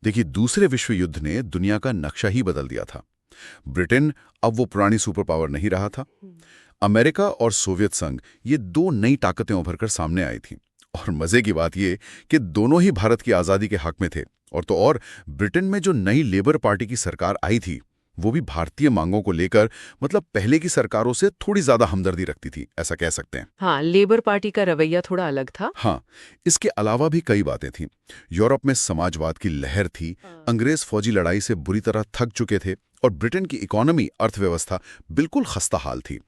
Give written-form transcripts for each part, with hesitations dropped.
देखिए, दूसरे विश्व युद्ध ने दुनिया का नक्शा ही बदल दिया था। ब्रिटेन अब वो पुरानी सुपर पावर नहीं रहा था। अमेरिका और सोवियत संघ, ये दो नई ताकतें उभर कर सामने आई थीं। और मजे की बात ये कि दोनों ही भारत की आज़ादी के हक में थे। और ब्रिटेन में जो नई लेबर पार्टी की सरकार आई थी, वो भी भारतीय मांगों को लेकर मतलब पहले की सरकारों से थोड़ी ज्यादा हमदर्दी रखती थी, ऐसा कह सकते हैं। हाँ, लेबर पार्टी का रवैया थोड़ा अलग था। हाँ, इसके अलावा भी कई बातें थीं। यूरोप में समाजवाद की लहर थी, अंग्रेज फौजी लड़ाई से बुरी तरह थक चुके थे और ब्रिटेन की इकोनॉमी, अर्थव्यवस्था बिल्कुल खस्ता हाल थी।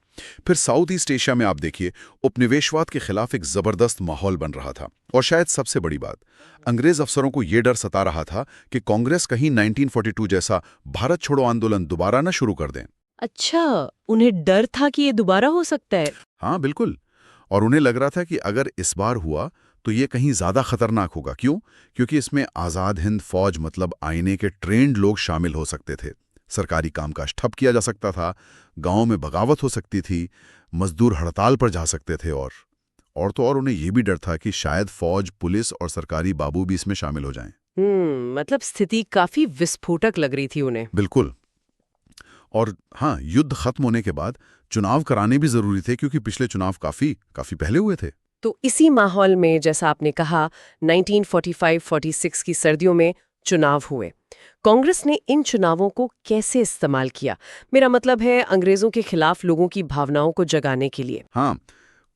फिर साउथ ईस्ट एशिया में आप देखिए, उपनिवेशवाद के खिलाफ एक जबरदस्त माहौल बन रहा था। और शायद सबसे बड़ी बात, अंग्रेज अफसरों को यह डर सता रहा था कि कांग्रेस कहीं 1942 जैसा भारत छोड़ो आंदोलन दोबारा न शुरू कर दें। अच्छा, उन्हें डर था कि ये दोबारा हो सकता है। हाँ, बिल्कुल। और उन्हें लग रहा था कि अगर इस बार हुआ तो ये कहीं ज्यादा खतरनाक होगा। क्यों? क्योंकि इसमें आजाद हिंद फौज मतलब आईने के ट्रेंड लोग शामिल हो सकते थे, सरकारी कामकाज ठप किया जा सकता था, गांवों में बगावत हो सकती थी, मजदूर हड़ताल पर जा सकते थे। और उन्हें यह भी डर था कि शायद फौज, पुलिस और सरकारी बाबू भी इसमें शामिल हो जाएं। मतलब स्थिति काफी विस्फोटक लग रही थी उन्हें। बिल्कुल। और हाँ, युद्ध खत्म होने के बाद चुनाव कराने भी जरूरी थे, क्योंकि पिछले चुनाव काफी काफी पहले हुए थे। तो इसी माहौल में, जैसा आपने कहा, 1945-46 की सर्दियों में चुनाव हुए। कांग्रेस ने इन चुनावों को कैसे इस्तेमाल किया? मेरा मतलब है अंग्रेजों के खिलाफ लोगों की भावनाओं को जगाने के लिए। हाँ,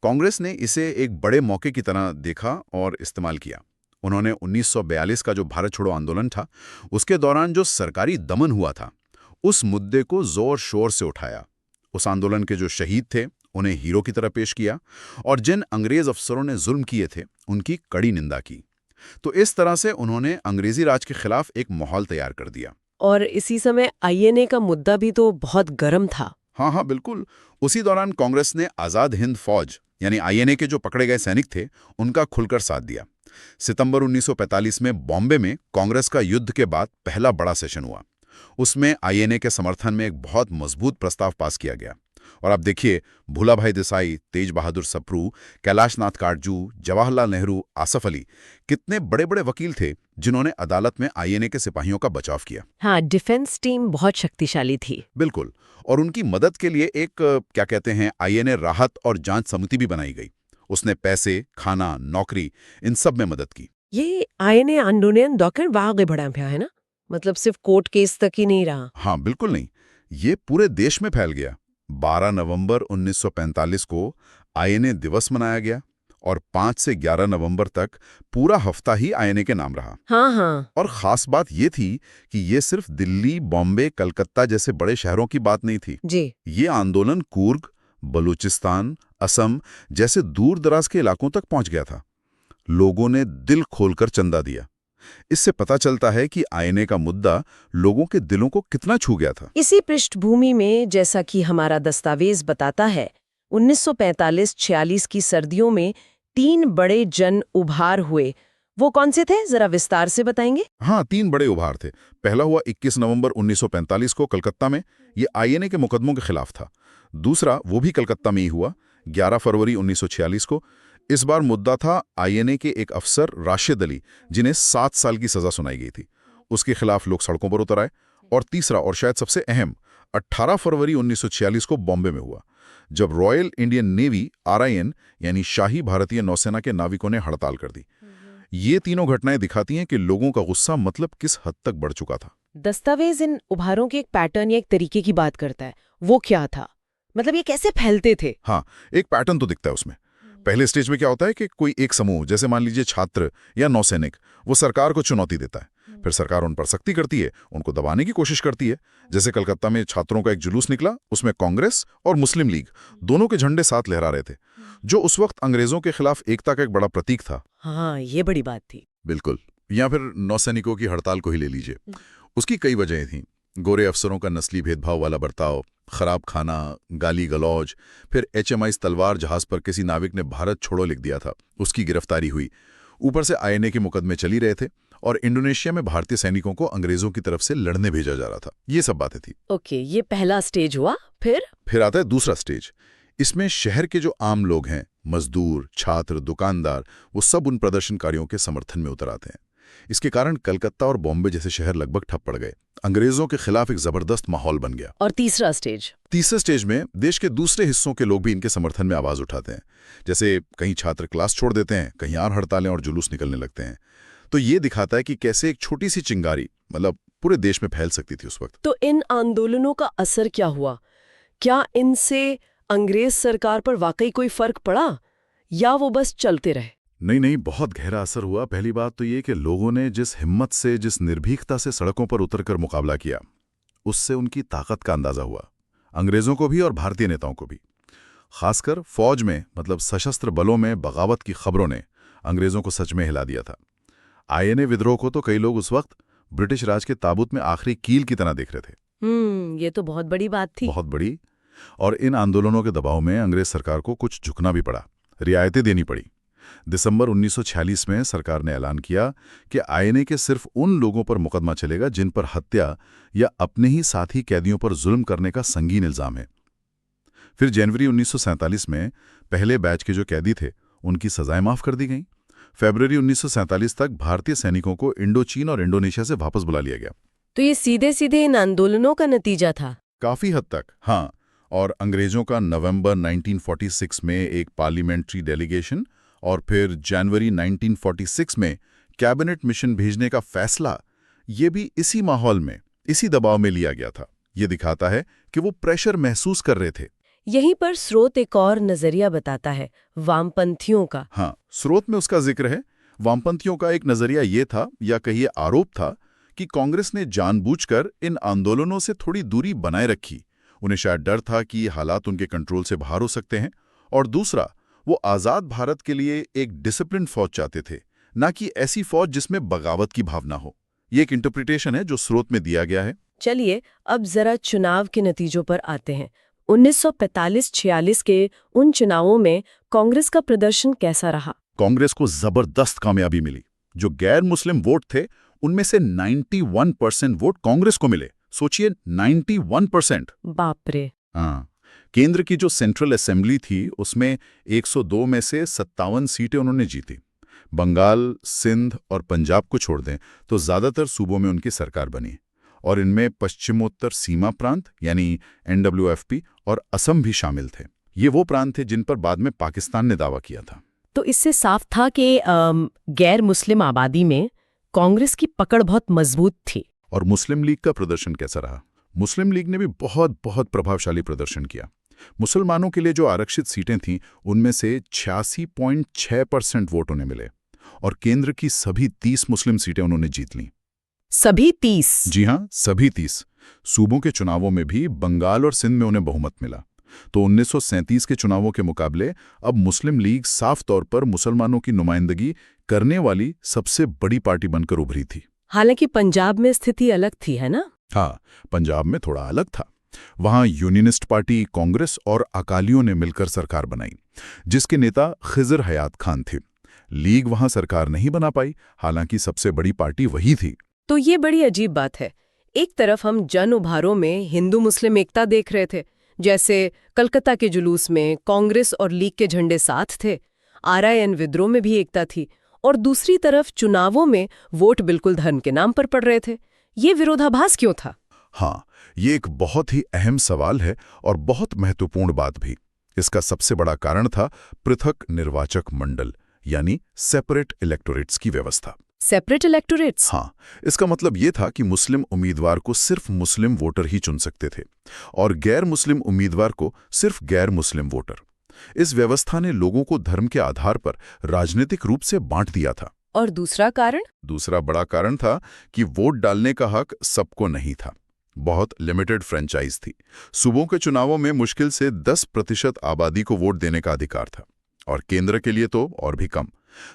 कांग्रेस ने इसे एक बड़े मौके की तरह देखा और इस्तेमाल किया। उन्होंने 1942 का जो भारत छोड़ो आंदोलन था, उसके दौरान जो सरकारी दमन हुआ था, उस मुद्दे को जोर शोर से उठाया। उस आंदोलन के जो शहीद थे, उन्हें हीरो की तरह पेश किया और जिन अंग्रेज अफसरों ने जुल्म किए थे, उनकी कड़ी निंदा की। तो इस तरह से उन्होंने अंग्रेजी राज के खिलाफ एक माहौल तैयार कर दिया। और इसी समय आईएनए का मुद्दा भी तो बहुत गर्म था। हाँ हाँ, बिल्कुल। उसी दौरान कांग्रेस ने आज़ाद हिंद फौज यानी आईएनए के जो पकड़े गए सैनिक थे, उनका खुलकर साथ दिया। सितंबर 1945 में बॉम्बे में कांग्रेस का युद्ध के बाद पहला बड़ा सेशन हुआ। उसमें आईएनए के समर्थन में एक बहुत मजबूत प्रस्ताव पास किया गया। और आप देखिए, भूलाभाई देसाई, तेज बहादुर सप्रू, कैलाश नाथ काटजू, जवाहरलाल नेहरू, आसफ अली, कितने बड़े बड़े वकील थे जिन्होंने अदालत में आईएनए के सिपाहियों का बचाव किया। हाँ, डिफेंस टीम बहुत शक्तिशाली थी। बिल्कुल। और उनकी मदद के लिए एक क्या कहते हैं, आईएनए राहत और जांच समिति भी बनाई गई। उसने पैसे, खाना, नौकरी, इन सब में मदद की। ये आईएनए आंदोलन डॉक्टर आगे बढ़ा है ना? मतलब सिर्फ कोर्ट केस तक ही नहीं रहा। हाँ, बिल्कुल नहीं। ये पूरे देश में फैल गया। 12 नवंबर 1945 को आईएनए दिवस मनाया गया और 5 से 11 नवंबर तक पूरा हफ्ता ही आईएनए के नाम रहा। हाँ हाँ। और खास बात ये थी कि ये सिर्फ दिल्ली, बॉम्बे, कलकत्ता जैसे बड़े शहरों की बात नहीं थी। जी। ये आंदोलन कुर्ग, बलूचिस्तान, असम जैसे दूर दराज के इलाकों तक पहुंच गया था। लोगों ने दिल खोलकर चंदा दिया। इससे पता चलता है कि आईएनए का मुद्दा लोगों के दिलों को कितना छू गया था। इसी पृष्ठभूमि में, जैसा कि हमारा दस्तावेज बताता है, 1945-46 की सर्दियों में 3 बड़े जन उभार हुए। वो कौन से थे, जरा विस्तार से बताएंगे? हाँ, 3 बड़े उभार थे। पहला हुआ 21 नवंबर 1945 को कलकत्ता में, ये आईएनए के मुकदमों के खिलाफ था। दूसरा, वो भी कलकत्ता में ही हुआ, 11 फरवरी 1946 को। इस बार मुद्दा था आईएनए के एक अफसर राशिद अली, जिन्हें 7 साल की सजा सुनाई गई थी। उसके खिलाफ लोग सड़कों पर उतर आए। और तीसरा और शायद सबसे अहम, 18 फरवरी 1946 को बॉम्बे में हुआ, जब रॉयल इंडियन नेवी आरआईएन यानी शाही भारतीय नौसेना के नाविकों ने हड़ताल कर दी। ये तीनों घटनाएं दिखाती हैं कि लोगों का गुस्सा मतलब किस हद तक बढ़ चुका था। दस्तावेज इन उभारों के एक पैटर्न या एक तरीके की बात करता है। वो क्या था? मतलब ये कैसे फैलते थे? हाँ, एक पैटर्न तो दिखता है उसमें। पहले स्टेज में क्या होता है कि कोई एक समूह, जैसे मान लीजिए छात्र या नौसैनिक, वो सरकार को चुनौती देता है। फिर सरकार उन पर सख्ती करती है, उनको दबाने की कोशिश करती है। जैसे कलकत्ता में छात्रों का एक जुलूस निकला, उसमें कांग्रेस और मुस्लिम लीग दोनों के झंडे साथ लहरा रहे थे, जो उस वक्त अंग्रेजों के खिलाफ एकता का एक बड़ा प्रतीक था। हाँ, ये बड़ी बात थी। बिल्कुल। या फिर नौसैनिकों की हड़ताल को ही ले लीजिए, उसकी कई वजहें थीं। गोरे अफसरों का नस्ली भेदभाव वाला बर्ताव, खराब खाना, गाली गलौज। फिर एचएमआई तलवार जहाज पर किसी नाविक ने भारत छोड़ो लिख दिया था, उसकी गिरफ्तारी हुई। ऊपर से आईएनए के मुकदमे चली रहे थे और इंडोनेशिया में भारतीय सैनिकों को अंग्रेजों की तरफ से लड़ने भेजा जा रहा था। ये सब बातें थी। ओके, ये पहला स्टेज हुआ। फिर आता है दूसरा स्टेज। इसमें शहर के जो आम लोग हैं, मजदूर, छात्र, दुकानदार, वो सब उन प्रदर्शनकारियों के समर्थन में उतर आते हैं। इसके कारण कलकत्ता और बॉम्बे जैसे शहर लगभग ठप पड़ गए। अंग्रेजों के खिलाफ एक जबरदस्त माहौल बन गया। और तीसरा स्टेज? तीसरे स्टेज में देश के दूसरे हिस्सों के लोग भी इनके समर्थन में आवाज उठाते हैं। जैसे कहीं छात्र क्लास छोड़ देते हैं, कहीं और हड़तालें और जुलूस निकलने लगते हैं। तो ये दिखाता है कि कैसे एक छोटी सी चिंगारी मतलब पूरे देश में फैल सकती थी उस वक्त। तो इन आंदोलनों का असर क्या हुआ? क्या इनसे अंग्रेज सरकार पर वाकई कोई फर्क पड़ा या वो बस चलते रहे? नहीं, बहुत गहरा असर हुआ। पहली बात तो ये कि लोगों ने जिस हिम्मत से, जिस निर्भीकता से सड़कों पर उतरकर मुकाबला किया, उससे उनकी ताकत का अंदाजा हुआ, अंग्रेजों को भी और भारतीय नेताओं को भी। खासकर फौज में मतलब सशस्त्र बलों में बगावत की खबरों ने अंग्रेजों को सच में हिला दिया था। आईएनए विद्रोह को तो कई लोग उस वक्त ब्रिटिश राज के ताबूत में आखिरी कील की तरह देख रहे थे। ये तो बहुत बड़ी बात थी। बहुत बड़ी। और इन आंदोलनों के दबाव में अंग्रेज सरकार को कुछ झुकना भी पड़ा, रियायतें देनी पड़ी। दिसंबर 1946 में सरकार ने ऐलान किया कि आईएनए के सिर्फ उन लोगों पर मुकदमा चलेगा जिन पर हत्या या अपने ही साथी कैदियों पर जुल्म करने का संगीन इल्जाम है। फिर जनवरी 1947 में पहले बैच के जो कैदी थे उनकी सजाएं माफ कर दी गईं। फरवरी 1947 तक भारतीय सैनिकों को इंडोचीन और इंडोनेशिया से वापस बुला लिया गया। तो ये सीधे सीधे इन आंदोलनों का नतीजा था? काफी हद तक, हाँ। और अंग्रेजों का नवंबर 1946 में एक पार्लियामेंट्री डेलीगेशन और फिर जनवरी 1946 में कैबिनेट मिशन भेजने का फैसला, ये भी इसी माहौल में, इसी दबाव में लिया गया था। ये दिखाता है कि वो प्रेशर महसूस कर रहे थे। यहीं पर स्रोत एक और नजरिया बताता है, वामपंथियों का। हाँ, स्रोत में उसका जिक्र है। वामपंथियों का एक नजरिया ये था, या कहिए आरोप था, कि कांग्रेस ने जानबूझकर इन आंदोलनों से थोड़ी दूरी बनाए रखी। उन्हें शायद डर था कि ये हालात उनके कंट्रोल से बाहर हो सकते हैं। और दूसरा, वो आज़ाद भारत के लिए एक डिसिप्लिन फौज चाहते थे, ना कि ऐसी फौज जिसमें बगावत की भावना हो। ये एक इंटरप्रिटेशन है जो स्रोत में दिया गया है। चलिए अब जरा चुनाव के नतीजों पर आते हैं। 1945-46 के उन चुनावों में कांग्रेस का प्रदर्शन कैसा रहा? कांग्रेस को जबरदस्त कामयाबी मिली। जो गैर मुस्लिम वोट थे उनमें से 91% वोट कांग्रेस को मिले। सोचिए, 91%। बाप रे। हाँ, केंद्र की जो सेंट्रल असेंबली थी उसमें 102 में से 57 सीटें उन्होंने जीती। बंगाल, सिंध और पंजाब को छोड़ दें तो ज्यादातर सूबों में उनकी सरकार बनी। और इनमें पश्चिमोत्तर सीमा प्रांत यानी NWFP और असम भी शामिल थे। ये वो प्रांत थे जिन पर बाद में पाकिस्तान ने दावा किया था। तो इससे साफ था कि गैर मुस्लिम आबादी में कांग्रेस की पकड़ बहुत मजबूत थी। और मुस्लिम लीग का प्रदर्शन कैसा रहा? मुस्लिम लीग ने भी बहुत प्रभावशाली प्रदर्शन किया। मुसलमानों के लिए जो आरक्षित सीटें थीं उनमें से 86.6% वोट उन्हें मिले। और केंद्र की सभी 30 मुस्लिम सीटें उन्होंने जीत लीं। सभी 30? जी हाँ, सभी 30। सूबों के चुनावों में भी बंगाल और सिंध में उन्हें बहुमत मिला। तो 1937 के चुनावों के मुकाबले अब मुस्लिम लीग साफ तौर पर मुसलमानों की नुमाइंदगी करने वाली सबसे बड़ी पार्टी बनकर उभरी थी। हालांकि पंजाब में स्थिति अलग थी, है ना? हाँ, पंजाब में थोड़ा अलग था। वहां यूनियनिस्ट पार्टी, कांग्रेस और अकालियों ने मिलकर सरकार बनाई, जिसके नेता खिजर हयात खान थे। लीग वहां सरकार नहीं बना पाई, हालांकि सबसे बड़ी पार्टी वही थी। तो ये बड़ी अजीब बात है। एक तरफ हम जन उभारों में हिंदू मुस्लिम एकता देख रहे थे, जैसे कलकत्ता के जुलूस में कांग्रेस और लीग के झंडे साथ थे। RIN विद्रोह में भी एकता थी। और दूसरी तरफ चुनावों में वोट बिल्कुल धर्म के नाम पर पड़ रहे थे। ये विरोधाभास क्यों था? हाँ, ये एक बहुत ही अहम सवाल है और बहुत महत्वपूर्ण बात भी। इसका सबसे बड़ा कारण था पृथक निर्वाचक मंडल यानी सेपरेट इलेक्टोरेट्स की व्यवस्था। Separate electorates? हाँ, इसका मतलब ये था कि मुस्लिम उम्मीदवार को सिर्फ मुस्लिम वोटर ही चुन सकते थे और गैर मुस्लिम उम्मीदवार को सिर्फ गैर मुस्लिम वोटर। इस व्यवस्था ने लोगों को धर्म के आधार पर राजनीतिक रूप से बांट दिया था। और दूसरा कारण? दूसरा बड़ा कारण था कि वोट डालने का हक सबको नहीं था। बहुत लिमिटेड फ्रेंचाइज थी। सूबों के चुनावों में मुश्किल से 10% आबादी को वोट देने का अधिकार था और केंद्र के लिए तो और भी कम।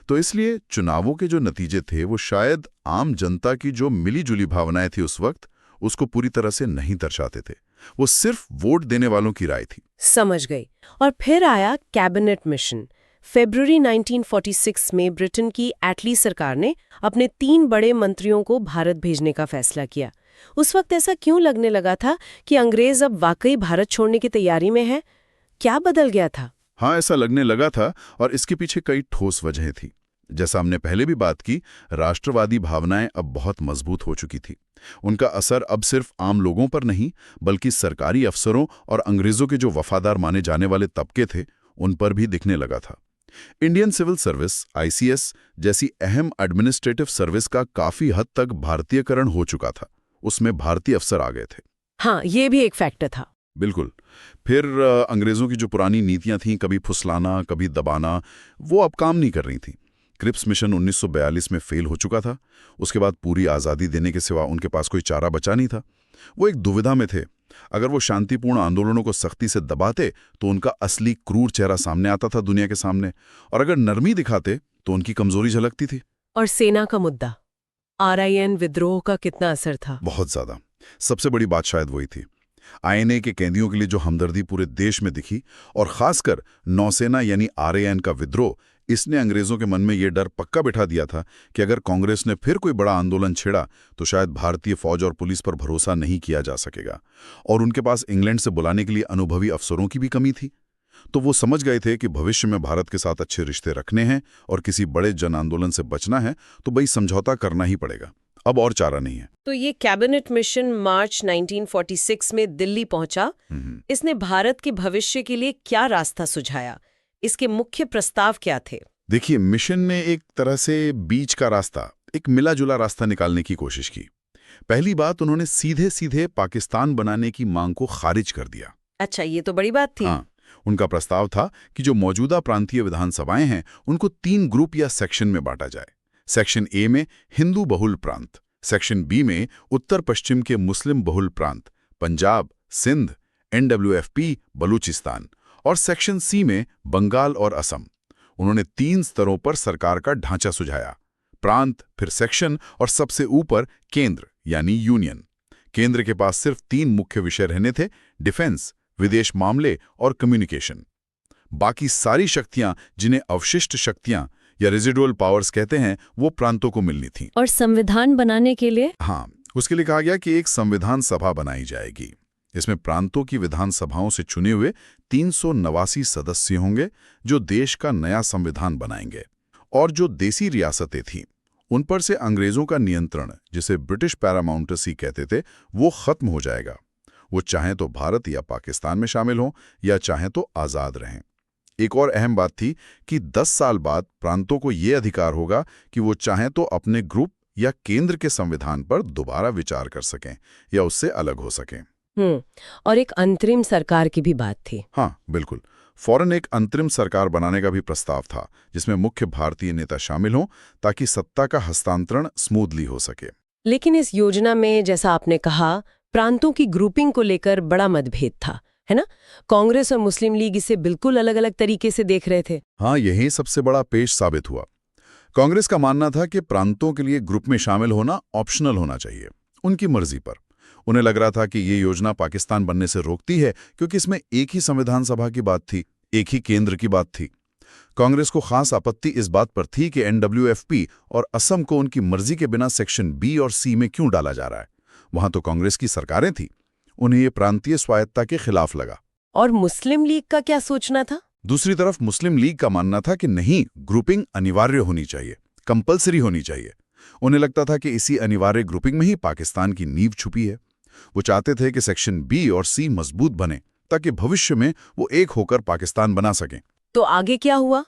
तो इसलिए चुनावों के जो नतीजे थे वो शायद आम जनता की जो मिली-जुली भावनाएं थी उस वक्त, उसको पूरी तरह से नहीं दर्शाते थे। वो सिर्फ वोट देने वालों की राय थी। समझ गई। और फिर आया कैबिनेट मिशन। फरवरी 1946 में ब्रिटेन की एटली सरकार ने अपने 3 बड़े मंत्रियों को भारत भेजने का फैसला किया। उस वक्त ऐसा क्यों लगने लगा था कि अंग्रेज अब वाकई भारत छोड़ने की तैयारी में है? क्या बदल गया था? हाँ, ऐसा लगने लगा था और इसके पीछे कई ठोस वजहें थी। जैसा हमने पहले भी बात की, राष्ट्रवादी भावनाएं अब बहुत मजबूत हो चुकी थी। उनका असर अब सिर्फ आम लोगों पर नहीं, बल्कि सरकारी अफसरों और अंग्रेजों के जो वफादार माने जाने वाले तबके थे, उन पर भी दिखने लगा था। इंडियन सिविल सर्विस (आईसीएस) जैसी अहम एडमिनिस्ट्रेटिव सर्विस का काफी हद तक भारतीयकरण हो चुका था। उसमें भारतीय अफसर आ गए थे। हाँ, ये भी एक फैक्टर था। बिल्कुल। फिर अंग्रेज़ों की जो पुरानी नीतियां थीं, कभी फुसलाना, कभी दबाना, वो अब काम नहीं कर रही थीं। क्रिप्स मिशन 1942 में फेल हो चुका था। उसके बाद पूरी आज़ादी देने के सिवा उनके पास कोई चारा बचा नहीं था। वो एक दुविधा में थे। अगर वो शांतिपूर्ण आंदोलनों को सख्ती से दबाते तो उनका असली क्रूर चेहरा सामने आता था दुनिया के सामने, और अगर नरमी दिखाते तो उनकी कमजोरी झलकती थी। और सेना का मुद्दा, RIN विद्रोह का कितना असर था? बहुत ज़्यादा। सबसे बड़ी बात शायद वही थी। आईएनए के कैदियों के लिए जो हमदर्दी पूरे देश में दिखी, और खासकर नौसेना यानी RAN का विद्रोह, इसने अंग्रेजों के मन में ये डर पक्का बिठा दिया था कि अगर कांग्रेस ने फिर कोई बड़ा आंदोलन छेड़ा तो शायद भारतीय फौज और पुलिस पर भरोसा नहीं किया जा सकेगा। और उनके पास इंग्लैंड से बुलाने के लिए अनुभवी अफसरों की भी कमी थी। तो वो समझ गए थे कि भविष्य में भारत के साथ अच्छे रिश्ते रखने हैं और किसी बड़े जन आंदोलन से बचना है तो भाई समझौता करना ही पड़ेगा। अब और चारा नहीं है। तो ये कैबिनेट मिशन मार्च 1946 में दिल्ली पहुंचा। इसने भारत के भविष्य के लिए क्या रास्ता सुझाया? इसके मुख्य प्रस्ताव क्या थे? देखिए, मिशन ने एक तरह से बीच का रास्ता, एक मिला जुला रास्ता निकालने की कोशिश की। पहली बात, उन्होंने सीधे सीधे पाकिस्तान बनाने की मांग को खारिज कर दिया। अच्छा, ये तो बड़ी बात थी। हाँ, उनका प्रस्ताव था कि जो मौजूदा प्रांतीय विधानसभाएं हैं उनको 3 ग्रुप या सेक्शन में बांटा जाए। सेक्शन ए में हिंदू बहुल प्रांत, सेक्शन बी में उत्तर पश्चिम के मुस्लिम बहुल प्रांत, पंजाब, सिंध, NWFP, बलूचिस्तान, और सेक्शन सी में बंगाल और असम। उन्होंने 3 स्तरों पर सरकार का ढांचा सुझाया: प्रांत, फिर सेक्शन और सबसे ऊपर केंद्र यानी यूनियन। केंद्र के पास सिर्फ 3 मुख्य विषय रहने थे: डिफेंस, विदेश मामले और कम्युनिकेशन। बाकी सारी शक्तियां, जिन्हें अवशिष्ट शक्तियां या रेजिडुअल पावर्स कहते हैं, वो प्रांतों को मिलनी थी। और संविधान बनाने के लिए? हाँ, उसके लिए कहा गया कि एक संविधान सभा बनाई जाएगी। इसमें प्रांतों की विधानसभाओं से चुने हुए 389 सदस्य होंगे जो देश का नया संविधान बनाएंगे। और जो देसी रियासतें थीं, उन पर से अंग्रेजों का नियंत्रण, जिसे ब्रिटिश पैरामाउंटेसी कहते थे, वो खत्म हो जाएगा। वो चाहें तो भारत या पाकिस्तान में शामिल हों या चाहें तो आज़ाद रहें। एक और अहम बात थी कि 10 साल बाद प्रांतों को ये अधिकार होगा कि वो चाहें तो अपने ग्रुप या केंद्र के संविधान पर दोबारा विचार कर सकें या उससे अलग हो सकें। और एक अंतरिम सरकार की भी बात थी। हाँ, बिल्कुल। फौरन एक अंतरिम सरकार बनाने का भी प्रस्ताव था, जिसमें मुख्य भारतीय नेता शामिल हों ताकि सत्ता का हस्तांतरण स्मूथली हो सके। लेकिन इस योजना में, जैसा आपने कहा, प्रांतों की ग्रुपिंग को लेकर बड़ा मतभेद था, है ना? कांग्रेस और मुस्लिम लीग इसे बिल्कुल अलग-अलग तरीके से देख रहे थे। हाँ, यही सबसे बड़ा पेश साबित हुआ। कांग्रेस का मानना था कि प्रांतों के लिए ग्रुप में शामिल होना ऑप्शनल होना चाहिए, उनकी मर्जी पर। उन्हें लग रहा था कि ये योजना पाकिस्तान बनने से रोकती है, क्योंकि इसमें एक ही संविधान सभा की बात थी, एक ही केंद्र की बात थी। कांग्रेस को खास आपत्ति इस बात पर थी कि NWFP और असम को उनकी मर्जी के बिना सेक्शन बी और सी में क्यों डाला जा रहा है। वहां तो कांग्रेस की सरकारें थी। उन्हें ये प्रांतीय स्वायत्ता के खिलाफ लगा। और मुस्लिम लीग का क्या सोचना था? दूसरी तरफ मुस्लिम लीग का मानना था कि नहीं, ग्रुपिंग अनिवार्य होनी चाहिए, कंपलसरी होनी चाहिए। उन्हें लगता था कि इसी अनिवार्य ग्रुपिंग में ही पाकिस्तान की नींव छुपी है। वो चाहते थे कि सेक्शन बी और सी मजबूत बने ताकि भविष्य में वो एक होकर पाकिस्तान बना सकें। तो आगे क्या हुआ?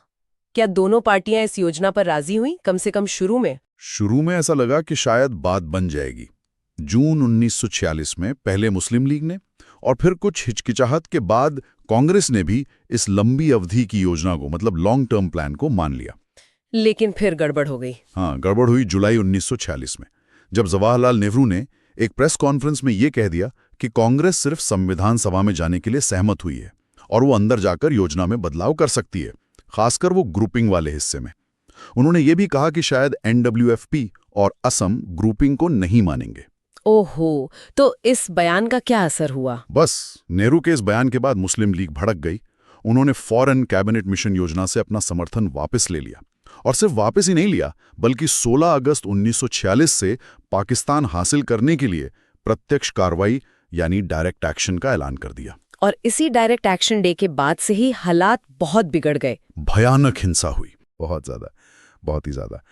क्या दोनों पार्टियां इस योजना पर राजी हुई, कम से कम शुरू में? शुरू में ऐसा लगा कि शायद बात बन जाएगी। जून 1946 में पहले मुस्लिम लीग ने और फिर कुछ हिचकिचाहट के बाद कांग्रेस ने भी इस लंबी अवधि की योजना को, मतलब लॉन्ग टर्म प्लान को, मान लिया। लेकिन फिर गड़बड़ हो गई। हाँ, गड़बड़ हुई जुलाई 1946 में, जब जवाहरलाल नेहरू ने एक प्रेस कॉन्फ्रेंस में ये कह दिया कि कांग्रेस सिर्फ संविधान सभा में जाने के लिए सहमत हुई है और वो अंदर जाकर योजना में बदलाव कर सकती है, खासकर वो ग्रुपिंग वाले हिस्से में। उन्होंने ये भी कहा कि शायद NWFP और असम ग्रुपिंग को नहीं मानेंगे। ओहो, तो इस बयान का क्या असर हुआ? बस, नेहरू के इस बयान के बाद मुस्लिम लीग भड़क गई। उन्होंने फौरन कैबिनेट मिशन योजना से अपना समर्थन वापस ले लिया, और सिर्फ वापस ही नहीं लिया, बल्कि 16 अगस्त 1946 से पाकिस्तान हासिल करने के लिए प्रत्यक्ष कार्रवाई यानी डायरेक्ट एक्शन का ऐलान कर दिया। और इसी डायरेक्ट एक्शन डे के बाद से ही हालात बहुत बिगड़ गए। भयानक हिंसा हुई, बहुत ज्यादा। बहुत ही ज्यादा।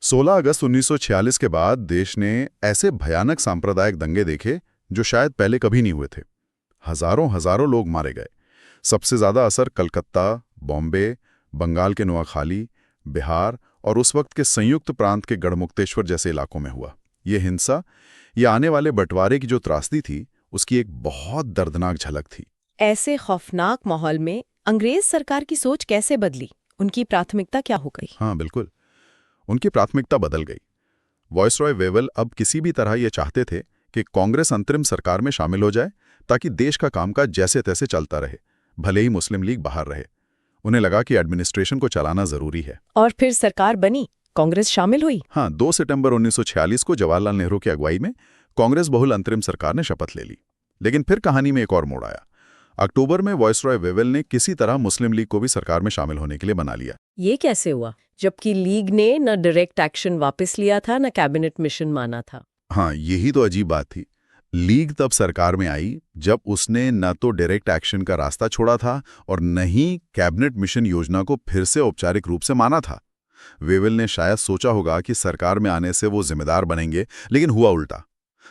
16 अगस्त 1946 के बाद देश ने ऐसे भयानक सांप्रदायिक दंगे देखे जो शायद पहले कभी नहीं हुए थे। हजारों हजारों लोग मारे गए। सबसे ज्यादा असर कलकत्ता, बॉम्बे, बंगाल के नोआखाली, बिहार और उस वक्त के संयुक्त प्रांत के गढ़मुक्तेश्वर जैसे इलाकों में हुआ। ये हिंसा, ये आने वाले बंटवारे की जो त्रासदी थी, उसकी एक बहुत दर्दनाक झलक थी। ऐसे खौफनाक माहौल में अंग्रेज सरकार की सोच कैसे बदली? उनकी प्राथमिकता क्या हो गई? हाँ बिल्कुल, उनकी प्राथमिकता बदल गई। वॉयसरॉय वेवल अब किसी भी तरह ये चाहते थे कि कांग्रेस अंतरिम सरकार में शामिल हो जाए ताकि देश का कामकाज जैसे तैसे चलता रहे, भले ही मुस्लिम लीग बाहर रहे। उन्हें लगा कि एडमिनिस्ट्रेशन को चलाना जरूरी है। और फिर सरकार बनी, कांग्रेस शामिल हुई। हाँ, 2 सितंबर 1946 को जवाहरलाल नेहरू की अगुवाई में कांग्रेस बहुल अंतरिम सरकार ने शपथ ले ली। लेकिन फिर कहानी में एक और मोड़ आया। अक्टूबर में वॉयसरॉय वेवल ने किसी तरह मुस्लिम लीग को भी सरकार में शामिल होने के लिए बना लिया। ये कैसे हुआ, जबकि लीग ने न डायरेक्ट एक्शन वापस लिया था, न कैबिनेट मिशन माना था? हाँ, यही तो अजीब बात थी। लीग तब सरकार में आई जब उसने न तो डायरेक्ट एक्शन का रास्ता छोड़ा था और न ही कैबिनेट मिशन योजना को फिर से औपचारिक रूप से माना था। वेवल ने शायद सोचा होगा कि सरकार में आने से वो जिम्मेदार बनेंगे, लेकिन हुआ उल्टा।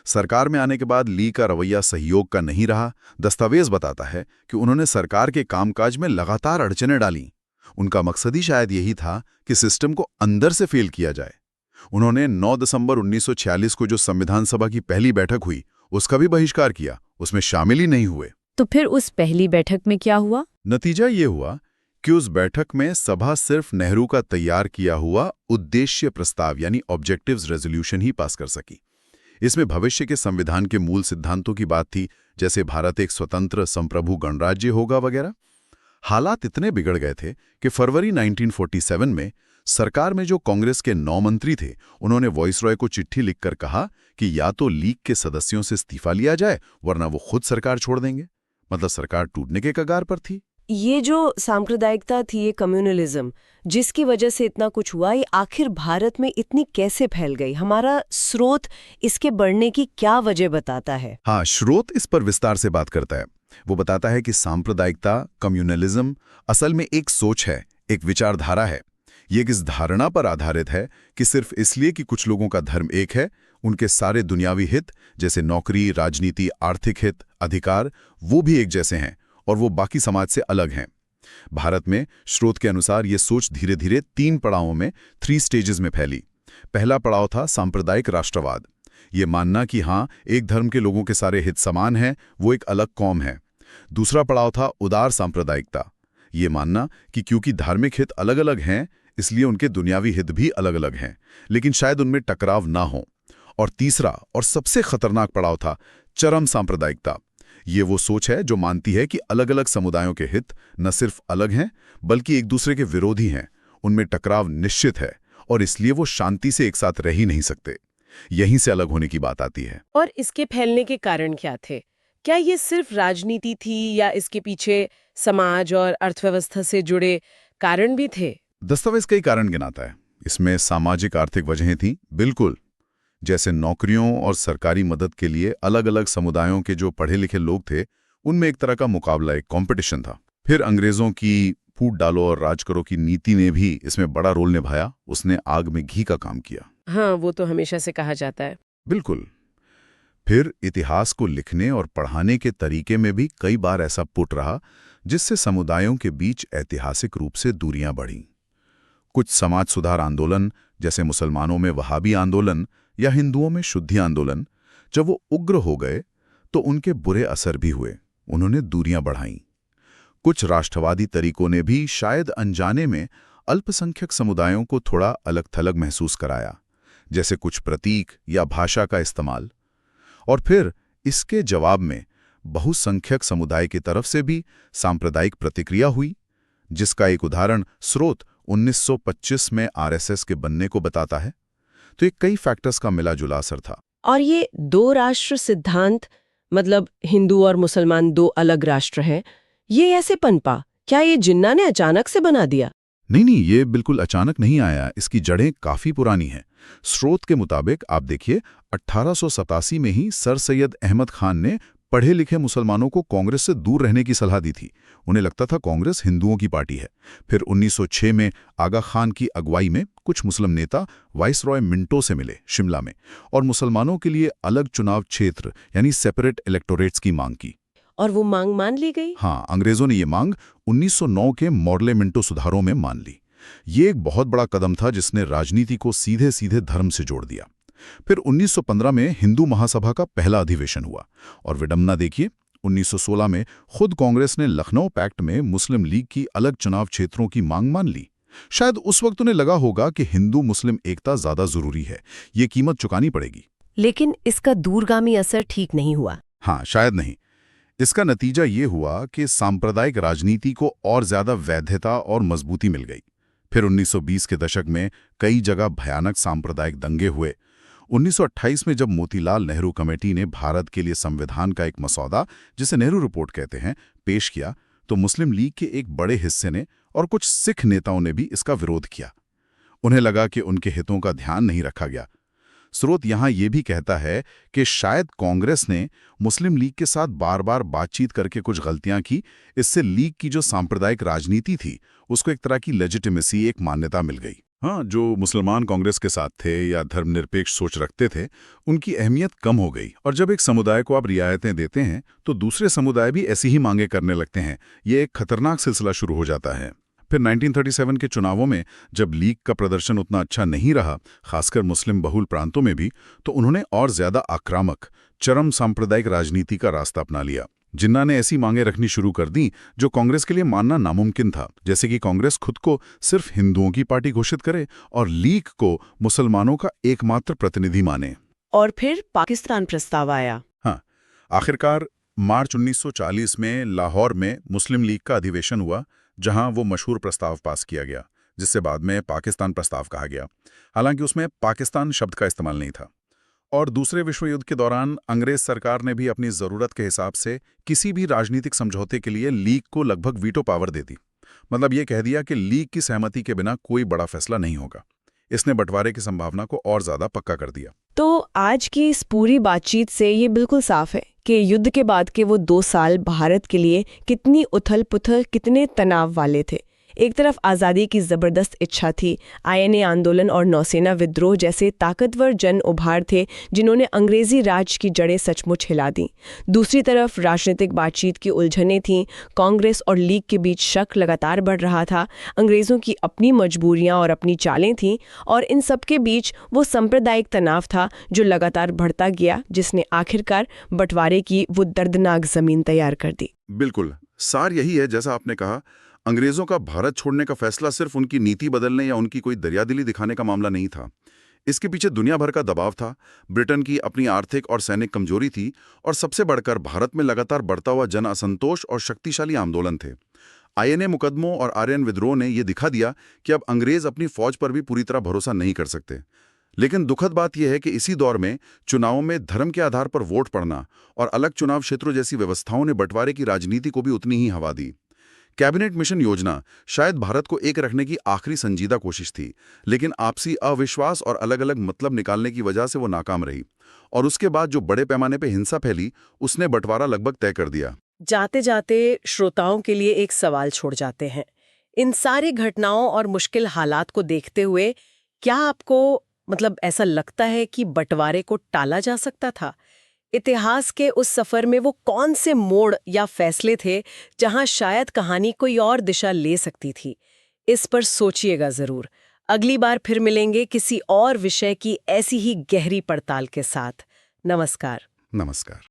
सरकार में आने के बाद लीग का रवैया सहयोग का नहीं रहा। दस्तावेज बताता है कि उन्होंने सरकार के कामकाज में लगातार अड़चनें डाली। उनका मकसद ही शायद यही था कि सिस्टम को अंदर से फेल किया जाए। उन्होंने 9 दिसंबर 1946 को जो संविधान सभा की पहली बैठक हुई, उसका भी बहिष्कार किया, उसमें शामिल ही नहीं हुए। तो फिर उस पहली बैठक में क्या हुआ? नतीजा ये हुआ कि उस बैठक में सभा सिर्फ नेहरू का तैयार किया हुआ उद्देश्य प्रस्ताव यानी ऑब्जेक्टिव्स रेजोल्यूशन ही पास कर सकी। इसमें भविष्य के संविधान के मूल सिद्धांतों की बात थी, जैसे भारत एक स्वतंत्र संप्रभु गणराज्य होगा वगैरह। हालात इतने बिगड़ गए थे कि फरवरी 1947 में सरकार में जो कांग्रेस के 9 मंत्री थे, उन्होंने वॉयसरॉय को चिट्ठी लिखकर कहा कि या तो लीग के सदस्यों से इस्तीफा लिया जाए, वरना वो खुद सरकार छोड़ देंगे। मतलब सरकार टूटने के कगार पर थी। ये जो सांप्रदायिकता थी, ये कम्युनलिज्म, जिसकी वजह से इतना कुछ हुआ, ये आखिर भारत में इतनी कैसे फैल गई? हमारा स्रोत इसके बढ़ने की क्या वजह बताता है? हाँ, स्रोत इस पर विस्तार से बात करता है। वो बताता है कि सांप्रदायिकता, कम्युनलिज्म असल में एक सोच है, एक विचारधारा है। ये किस धारणा पर आधारित है कि सिर्फ इसलिए कि कुछ लोगों का धर्म एक है, उनके सारे दुनियावी हित जैसे नौकरी, राजनीति, आर्थिक हित, अधिकार, वो भी एक जैसे हैं और वो बाकी समाज से अलग हैं। भारत में स्रोत के अनुसार ये सोच धीरे धीरे 3 पड़ावों में 3 स्टेजेस में फैली। पहला पड़ाव था सांप्रदायिक राष्ट्रवाद। ये मानना कि हाँ, एक धर्म के लोगों के सारे हित समान हैं, वो एक अलग कौम है। दूसरा पड़ाव था उदार सांप्रदायिकता। ये मानना कि क्योंकि धार्मिक हित अलग अलग हैं, इसलिए उनके दुनियावी हित भी अलग अलग हैं, लेकिन शायद उनमें टकराव ना हो। और तीसरा और सबसे खतरनाक पड़ाव था चरम सांप्रदायिकता। ये वो सोच है जो मानती है कि अलग अलग समुदायों के हित न सिर्फ अलग हैं, बल्कि एक दूसरे के विरोधी हैं, उनमें टकराव निश्चित है और इसलिए वो शांति से एक साथ रह ही नहीं सकते। यहीं से अलग होने की बात आती है। और इसके फैलने के कारण क्या थे? क्या ये सिर्फ राजनीति थी या इसके पीछे समाज और अर्थव्यवस्था से जुड़े कारण भी थे? दस्तावेज कई कारण गिनाता है। इसमें सामाजिक आर्थिक वजहें थीं, बिल्कुल, जैसे नौकरियों और सरकारी मदद के लिए अलग अलग समुदायों के जो पढ़े लिखे लोग थे, उनमें एक तरह का मुकाबला, एक कंपटीशन था। फिर अंग्रेजों की फूट डालो और राज करो की नीति ने भी इसमें बड़ा रोल निभाया। उसने आग में घी का काम किया। हाँ, वो तो हमेशा से कहा जाता है। बिल्कुल। फिर इतिहास को लिखने और पढ़ाने के तरीके में भी कई बार ऐसा पुट रहा, जिससे समुदायों के बीच ऐतिहासिक रूप से दूरियां बढ़ीं। कुछ समाज सुधार आंदोलन, जैसे मुसलमानों में वहाबी आंदोलन या हिंदुओं में शुद्धि आंदोलन, जब वो उग्र हो गए तो उनके बुरे असर भी हुए, उन्होंने दूरियां बढ़ाईं। कुछ राष्ट्रवादी तरीकों ने भी शायद अनजाने में अल्पसंख्यक समुदायों को थोड़ा अलग थलग महसूस कराया, जैसे कुछ प्रतीक या भाषा का इस्तेमाल। और फिर इसके जवाब में बहुसंख्यक समुदाय की तरफ से भी सांप्रदायिक प्रतिक्रिया हुई, जिसका एक उदाहरण स्रोत 1925 में आरएसएस के बनने को बताता है। तो ये कई फैक्टर्स का मिला जुला असर था। और ये 2 राष्ट्र सिद्धांत, मतलब हिंदू और मुसलमान 2 अलग राष्ट्र हैं, ये ऐसे पनपा? क्या ये जिन्ना ने अचानक से बना दिया? नहीं, ये बिल्कुल अचानक नहीं आया। इसकी जड़ें काफी पुरानी हैं। स्रोत के मुताबिक आप देखिए, 1887 में ही सर सैयद अहमद खान ने पढ़े लिखे मुसलमानों को कांग्रेस से दूर रहने की सलाह दी थी। उन्हें लगता था कांग्रेस हिंदुओं की पार्टी है। फिर 1906 में आगा खान की अगुवाई में कुछ मुस्लिम नेता वाइसरॉय मिंटो से मिले शिमला में और मुसलमानों के लिए अलग चुनाव क्षेत्र यानी सेपरेट इलेक्टोरेट्स की मांग की। और वो मांग मान ली गई? हाँ, अंग्रेजों ने ये मांग 1909 के मॉर्ले मिंटो सुधारों में मान ली। ये एक बहुत बड़ा कदम था जिसने राजनीति को सीधे सीधे धर्म से जोड़ दिया। फिर 1915 में हिंदू महासभा का पहला अधिवेशन हुआ और विडंबना देखिए, 1916 में खुद कांग्रेस ने लखनऊ पैक्ट में मुस्लिम लीग की अलग चुनाव क्षेत्रों की मांग मान ली। शायद उस वक्त उन्हें लगा होगा कि हिंदू मुस्लिम एकता ज्यादा जरूरी है, ये कीमत चुकानी पड़ेगी। लेकिन इसका दूरगामी असर ठीक नहीं हुआ। हाँ, शायद नहीं। इसका नतीजा ये हुआ कि सांप्रदायिक राजनीति को और ज्यादा वैधता और मजबूती मिल गई। फिर 1920 के दशक में कई जगह भयानक सांप्रदायिक दंगे हुए। 1928 में जब मोतीलाल नेहरू कमेटी ने भारत के लिए संविधान का एक मसौदा, जिसे नेहरू रिपोर्ट कहते हैं, पेश किया, तो मुस्लिम लीग के एक बड़े हिस्से ने और कुछ सिख नेताओं ने भी इसका विरोध किया। उन्हें लगा कि उनके हितों का ध्यान नहीं रखा गया। स्रोत यहां यह भी कहता है कि शायद कांग्रेस ने मुस्लिम लीग के साथ बार बार बातचीत करके कुछ गलतियां की। इससे लीग की जो सांप्रदायिक राजनीति थी उसको एक तरह की लेजिटिमेसी, एक मान्यता मिल गई। हाँ, जो मुसलमान कांग्रेस के साथ थे या धर्मनिरपेक्ष सोच रखते थे, उनकी अहमियत कम हो गई। और जब एक समुदाय को आप रियायतें देते हैं तो दूसरे समुदाय भी ऐसी ही मांगे करने लगते हैं। ये एक खतरनाक सिलसिला शुरू हो जाता है। फिर 1937 के चुनावों में जब लीग का प्रदर्शन उतना अच्छा नहीं रहा, खासकर मुस्लिम बहुल प्रांतों में भी, तो उन्होंने और ज्यादा आक्रामक, चरम सांप्रदायिक राजनीति का रास्ता अपना लिया। जिन्ना ने ऐसी मांगे रखनी शुरू कर दी जो कांग्रेस के लिए मानना नामुमकिन था, जैसे कि कांग्रेस खुद को सिर्फ हिंदुओं की पार्टी घोषित करे और लीग को मुसलमानों का एकमात्र प्रतिनिधि माने। और फिर पाकिस्तान प्रस्ताव आया। हाँ, आखिरकार मार्च 1940 में लाहौर में मुस्लिम लीग का अधिवेशन हुआ, जहां वो मशहूर प्रस्ताव पास किया गया, जिससे बाद में पाकिस्तान प्रस्ताव कहा गया। हालांकि उसमें पाकिस्तान शब्द का इस्तेमाल नहीं था। और दूसरे विश्व युद्ध के दौरान अंग्रेज सरकार ने भी अपनी जरूरत के हिसाब से किसी भी राजनीतिक समझौते के लिए लीग को लगभग वीटो पावर दे दी। मतलब ये कह दिया कि लीग की सहमति के बिना कोई बड़ा फैसला नहीं होगा। इसने बंटवारे की संभावना को और ज्यादा पक्का कर दिया। तो आज की इस पूरी बातचीत से ये बिल्कुल साफ है कि युद्ध के बाद के वो 2 साल भारत के लिए कितनी उथल-पुथल, कितने तनाव वाले थे। एक तरफ आज़ादी की ज़बरदस्त इच्छा थी, आईएनए आंदोलन और नौसेना विद्रोह जैसे ताकतवर जन उभार थे जिन्होंने अंग्रेजी राज की जड़ें सचमुच हिला दी। दूसरी तरफ राजनीतिक बातचीत की उलझनें थीं, कांग्रेस और लीग के बीच शक लगातार बढ़ रहा था, अंग्रेज़ों की अपनी मजबूरियां और अपनी चालें थीं, और इन सब के बीच वो सांप्रदायिक तनाव था जो लगातार बढ़ता गया, जिसने आखिरकार बंटवारे की वो दर्दनाक ज़मीन तैयार कर दी। बिल्कुल, सार यही है। जैसा आपने कहा, अंग्रेजों का भारत छोड़ने का फैसला सिर्फ उनकी नीति बदलने या उनकी कोई दरियादिली दिखाने का मामला नहीं था। इसके पीछे दुनिया भर का दबाव था, ब्रिटेन की अपनी आर्थिक और सैनिक कमजोरी थी, और सबसे बढ़कर भारत में लगातार बढ़ता हुआ जन असंतोष और शक्तिशाली आंदोलन थे। आईएनए मुकदमों और आर्यन विद्रोह ने यह दिखा दिया कि अब अंग्रेज अपनी फौज पर भी पूरी तरह भरोसा नहीं कर सकते। लेकिन दुखद बात यह है कि इसी दौर में चुनावों में धर्म के आधार पर वोट पड़ना और अलग चुनाव क्षेत्रों जैसी व्यवस्थाओं ने बंटवारे की राजनीति को भी उतनी ही हवा दी। कैबिनेट मिशन योजना शायद भारत को एक रखने की आखिरी संजीदा कोशिश थी, लेकिन आपसी अविश्वास और अलग अलग मतलब निकालने की वजह से वो नाकाम रही। और उसके बाद जो बड़े पैमाने पर हिंसा फैली, उसने बंटवारा लगभग तय कर दिया। जाते जाते श्रोताओं के लिए एक सवाल छोड़ जाते हैं। इन सारी घटनाओं और मुश्किल हालात को देखते हुए क्या आपको ऐसा लगता है कि बंटवारे को टाला जा सकता था? इतिहास के उस सफर में वो कौन से मोड़ या फैसले थे जहां शायद कहानी कोई और दिशा ले सकती थी? इस पर सोचिएगा जरूर। अगली बार फिर मिलेंगे किसी और विषय की ऐसी ही गहरी पड़ताल के साथ। नमस्कार। नमस्कार।